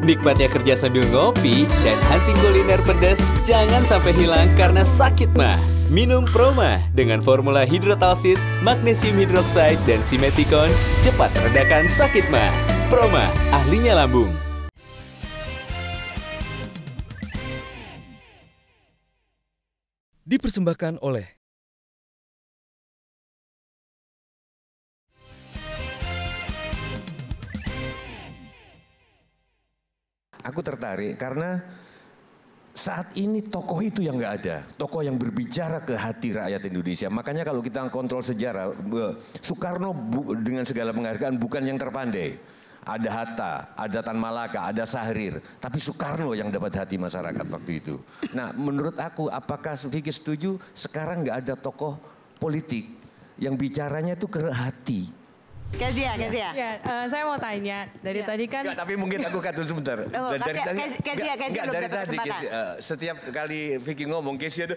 Nikmatnya kerja sambil ngopi dan hunting kuliner pedas jangan sampai hilang karena sakit mah. Minum Proma dengan formula hidrotalsit, magnesium hidroksida, dan simeticon cepat redakan sakit mah. Proma, ahlinya lambung. Dipersembahkan oleh Aku tertarik karena saat ini tokoh itu yang nggak ada, tokoh yang berbicara ke hati rakyat Indonesia. Makanya kalau kita kontrol sejarah, Soekarno dengan segala penghargaan bukan yang terpandai. Ada Hatta, ada Tan Malaka, ada Syahrir, tapi Soekarno yang dapat hati masyarakat waktu itu. Nah, menurut aku, apakah Vicky setuju sekarang nggak ada tokoh politik yang bicaranya itu ke hati? Kezia. Ya, saya mau tanya dari tadi kan. Enggak, tapi mungkin aku cut dulu sebentar. Dari tadi setiap kali Vicky ngomong Kezia itu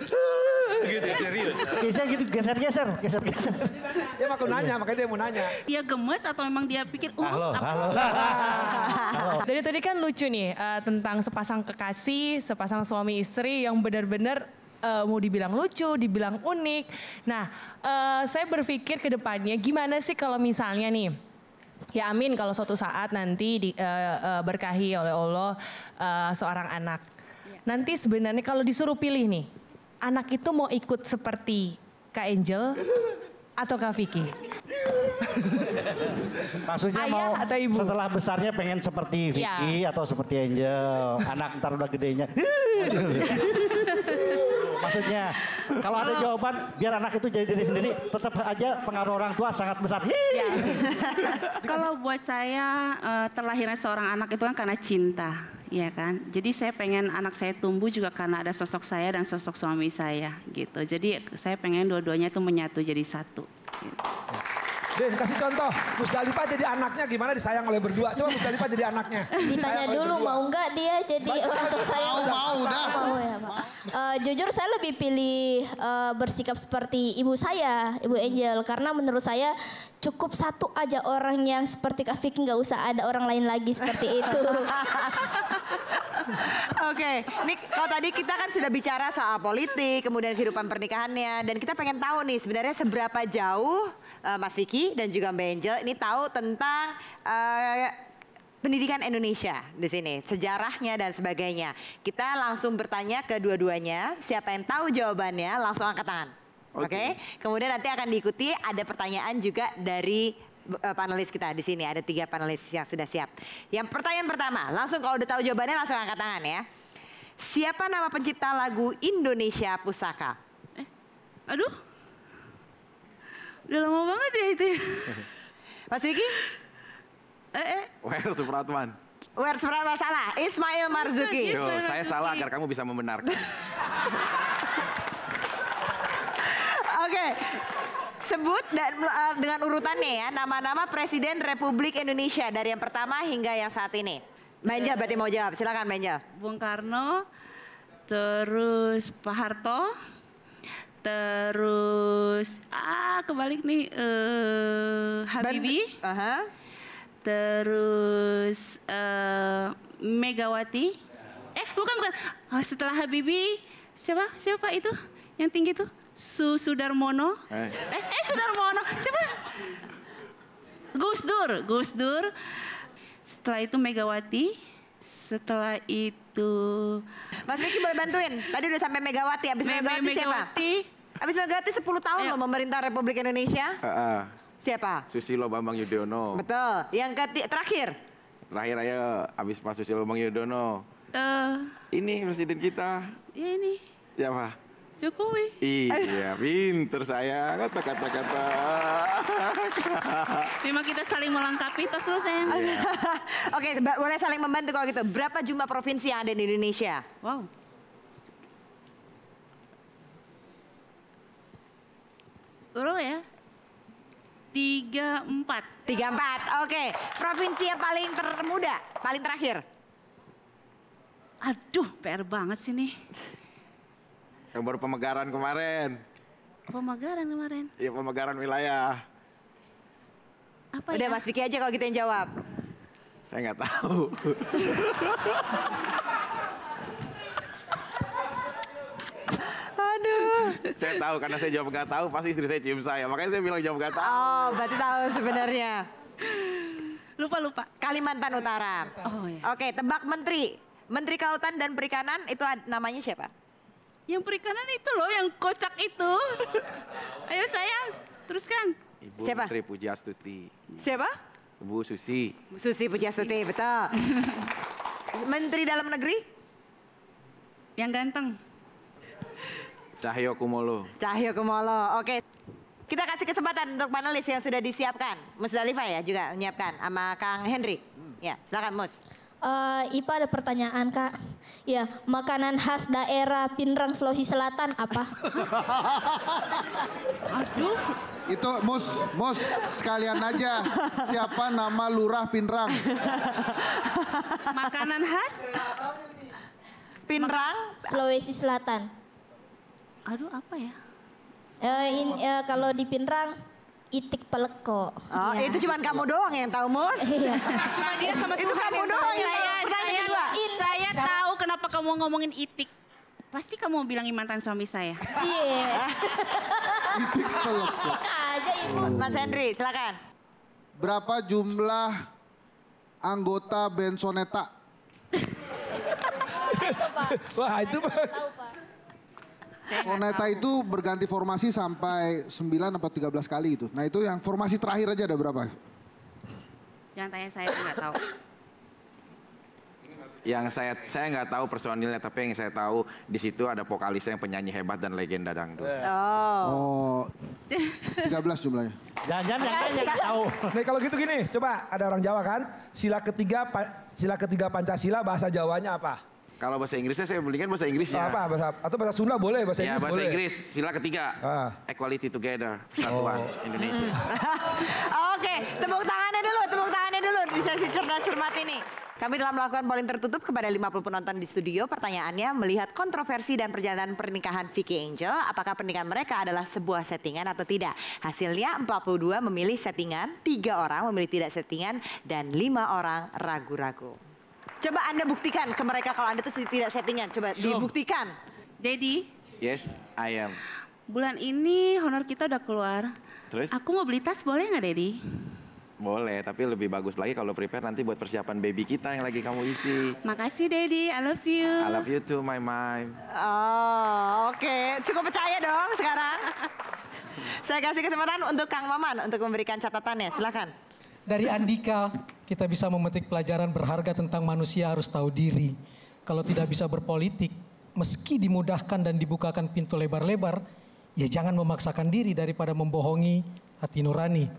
gitu serius. Kezia gitu geser-geser. Dia mau nanya, makanya dia mau nanya. Dia gemes atau memang dia pikir Halo. Dari tadi kan lucu nih tentang sepasang kekasih, sepasang suami istri yang benar-benar mau dibilang lucu, dibilang unik. Nah, saya berpikir ke depannya gimana sih kalau misalnya nih, ya amin kalau suatu saat nanti berkahi oleh Allah seorang anak. Nanti sebenarnya kalau disuruh pilih nih, anak itu mau ikut seperti Kak Angel atau Kak Vicky? Maksudnya Ayah mau atau ibu? setelah besarnya pengen seperti Vicky atau seperti Angel. Anak ntar udah gedenya. Maksudnya kalau ada jawaban biar anak itu jadi diri sendiri, tetap aja pengaruh orang tua sangat besar. Ya. Kalau buat saya terlahirnya seorang anak itu kan karena cinta, ya kan. Jadi saya pengen anak saya tumbuh juga karena ada sosok saya dan sosok suami saya gitu. Jadi saya pengen dua-duanya itu menyatu jadi satu. Gitu. Den, kasih contoh, Musdalifah jadi anaknya gimana disayang oleh berdua. Coba Musdalifah jadi anaknya. Ditanya dulu mau nggak dia jadi orang tua saya? Mau ya Pak. Jujur saya lebih pilih bersikap seperti ibu saya, Ibu Angel. Karena menurut saya cukup satu aja orang yang seperti Kak Vicky, nggak usah ada orang lain lagi seperti itu. Oke, ini kalau tadi kita kan sudah bicara soal politik, kemudian kehidupan pernikahannya. Dan kita pengen tahu nih sebenarnya seberapa jauh Mas Vicky dan juga Mbak Angel ini tahu tentang pendidikan Indonesia di sini, sejarahnya dan sebagainya. Kita langsung bertanya ke dua-duanya, siapa yang tahu jawabannya langsung angkat tangan. Oke. Kemudian nanti akan diikuti ada pertanyaan juga dari panelis kita di sini. Ada 3 panelis yang sudah siap. Yang pertanyaan pertama, langsung kalau udah tahu jawabannya langsung angkat tangan ya. Siapa nama pencipta lagu Indonesia Pusaka? Aduh. Udah lama banget ya itu. Mas Vicky? Wer Supratman. Wer Supratman salah. Ismail Marzuki. Yo, saya salah agar kamu bisa membenarkan. Oke. Sebut dengan urutannya ya, nama-nama Presiden Republik Indonesia dari yang pertama hingga yang saat ini. Mbak Angel berarti mau jawab, silakan Mbak Angel. Bung Karno, terus Pak Harto, terus kebalik nih Habibie, terus Megawati. Bukan. Setelah Habibie siapa itu yang tinggi tuh? Sudarmono. Sudarmono. Siapa? Gus Dur. Setelah itu Megawati. Setelah itu Mas Vicky boleh bantuin. Tadi udah sampai Megawati. Abis Megawati siapa? Abis Megawati 10 tahun loh memerintah Republik Indonesia. Siapa? Susilo Bambang Yudhoyono. Betul. Yang terakhir? Terakhir aja abis Pak Susilo Bambang Yudhoyono. Ini presiden kita. Ya ini. Siapa? Jokowi. Iya, pinter saya. Kata-kata. Memang kita saling melengkapi, terus sayang. Oke, boleh saling membantu kalau gitu. Berapa jumlah provinsi yang ada di Indonesia? Wow. Berapa ya? 34. 34, oke. Provinsi yang paling termuda, paling terakhir? Aduh, PR banget sih nih. Yang baru pemegaran kemarin. Pemegaran kemarin? Iya, pemegaran wilayah. Apa Udah ya? Mas Vicky aja kalau gitu yang jawab. Saya nggak tahu. Aduh. Saya tahu karena saya jawab nggak tahu, pasti istri saya cium saya. Makanya saya bilang jawab nggak tahu. Oh, berarti tahu sebenarnya. Lupa. Kalimantan Utara. Oh ya. Oke, tebak menteri. Menteri Kelautan dan Perikanan itu namanya siapa? Yang perikanan itu loh, yang kocak itu. Ayo sayang, teruskan. Ibu Siapa? Menteri Pujiastuti. Siapa? Bu Susi. Susi Pujiastuti, betul. Menteri Dalam Negeri? Yang ganteng. Cahyo Kumolo. Cahyo Kumolo. Oke. Kita kasih kesempatan untuk panelis yang sudah disiapkan. Musdalifah ya juga menyiapkan sama Kang Henry. Ya, silakan Mus. Ipa ada pertanyaan Kak. Ya, makanan khas daerah Pinrang Sulawesi Selatan apa? Aduh. Itu Mus, sekalian aja. Siapa nama Lurah Pinrang? Makanan khas? Pinrang Sulawesi Selatan. Aduh, apa ya? Kalau di Pinrang, itik peleko. Oh, itu cuma kamu doang yang tahu, Mus. Cuma dia sama Itu Tuhan kamu yang doang tahu. yang tahu. Pertanyaan kedua. Saya tahu kenapa kamu ngomongin itik. Pasti kamu bilang mantan suami saya. Cie. Itik peleko. aja Ibu. Mas Henry, silakan. Berapa jumlah anggota band Soneta? Wah itu Tahu Pak. Soneta itu berganti formasi sampai 9 atau 13 kali itu. Nah itu yang formasi terakhir aja ada berapa? Jangan tanya saya nggak tahu. Yang saya nggak tahu personilnya, tapi yang saya tahu di situ ada vokalisnya yang penyanyi hebat dan legenda dangdut. Oh, 13 jumlahnya. Jangan-jangan yang nggak tahu. Nih kalau gitu gini, coba ada orang Jawa kan, sila ketiga Pancasila bahasa Jawanya apa? Kalau bahasa Inggrisnya saya belikan bahasa Inggrisnya. Apa? Atau bahasa Sunda boleh, bahasa Ya Inggris bahasa boleh. Inggris, sila ketiga. Equality together, persatuan Indonesia. Oke, tepuk tangannya dulu di sesi cerdas cermat ini. Kami telah melakukan polling tertutup kepada 50 penonton di studio. Pertanyaannya, melihat kontroversi dan perjalanan pernikahan Vicky Angel, apakah pernikahan mereka adalah sebuah settingan atau tidak? Hasilnya 42 memilih settingan, 3 orang memilih tidak settingan, dan 5 orang ragu-ragu. Coba Anda buktikan ke mereka kalau Anda itu tidak settingan. Coba dibuktikan. Daddy, Yes, I am. bulan ini honor kita udah keluar. Terus? Aku mau beli tas, boleh nggak Daddy? Boleh, tapi lebih bagus lagi kalau prepare nanti buat persiapan baby kita yang lagi kamu isi. Makasih Daddy, I love you. I love you too, my mom. Oh, oke. Cukup percaya dong sekarang. Saya kasih kesempatan untuk Kang Maman untuk memberikan catatannya. Silakan. Dari Andika, kita bisa memetik pelajaran berharga tentang manusia harus tahu diri. Kalau tidak bisa berpolitik, meski dimudahkan dan dibukakan pintu lebar-lebar, ya jangan memaksakan diri daripada membohongi hati nurani.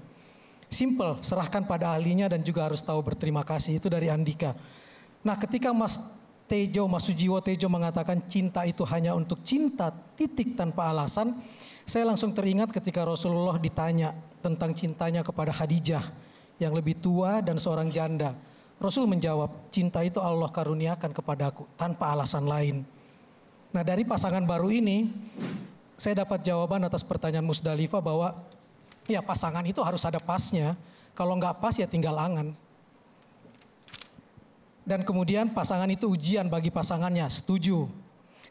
Simple, serahkan pada ahlinya dan juga harus tahu berterima kasih. Itu dari Andika. Nah ketika Mas Sujiwo Tejo mengatakan cinta itu hanya untuk cinta, titik tanpa alasan, saya langsung teringat ketika Rasulullah ditanya tentang cintanya kepada Khadijah yang lebih tua dan seorang janda. Rasul menjawab, cinta itu Allah karuniakan kepadaku tanpa alasan lain. Nah dari pasangan baru ini, saya dapat jawaban atas pertanyaan Musdalifah bahwa ya pasangan itu harus ada pasnya. Kalau nggak pas ya tinggal angan. Dan kemudian pasangan itu ujian bagi pasangannya, setuju.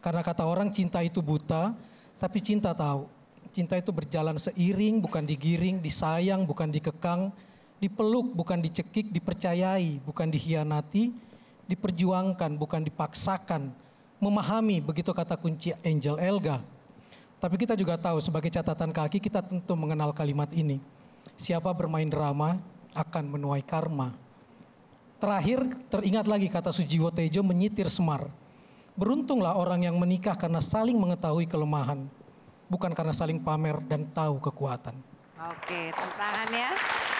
Karena kata orang cinta itu buta, tapi cinta tahu. Cinta itu berjalan seiring, bukan digiring, disayang, bukan dikekang, dipeluk, bukan dicekik, dipercayai, bukan dikhianati, diperjuangkan, bukan dipaksakan, memahami, begitu kata kunci Angel Elga. Tapi kita juga tahu sebagai catatan kaki kita tentu mengenal kalimat ini. Siapa bermain drama akan menuai karma. Terakhir teringat lagi kata Sujiwo Tejo menyitir Semar. Beruntunglah orang yang menikah karena saling mengetahui kelemahan. Bukan karena saling pamer dan tahu kekuatan. Oke, tepuk tangannya.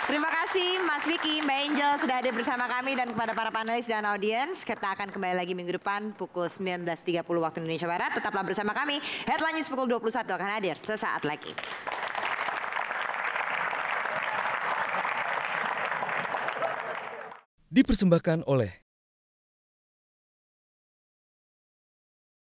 Terima kasih Mas Vicky, Mbak Angel sudah hadir bersama kami dan kepada para panelis dan audiens. Kita akan kembali lagi minggu depan pukul 19.30 waktu Indonesia Barat. Tetaplah bersama kami. Headline News pukul 21 akan hadir sesaat lagi. Dipersembahkan oleh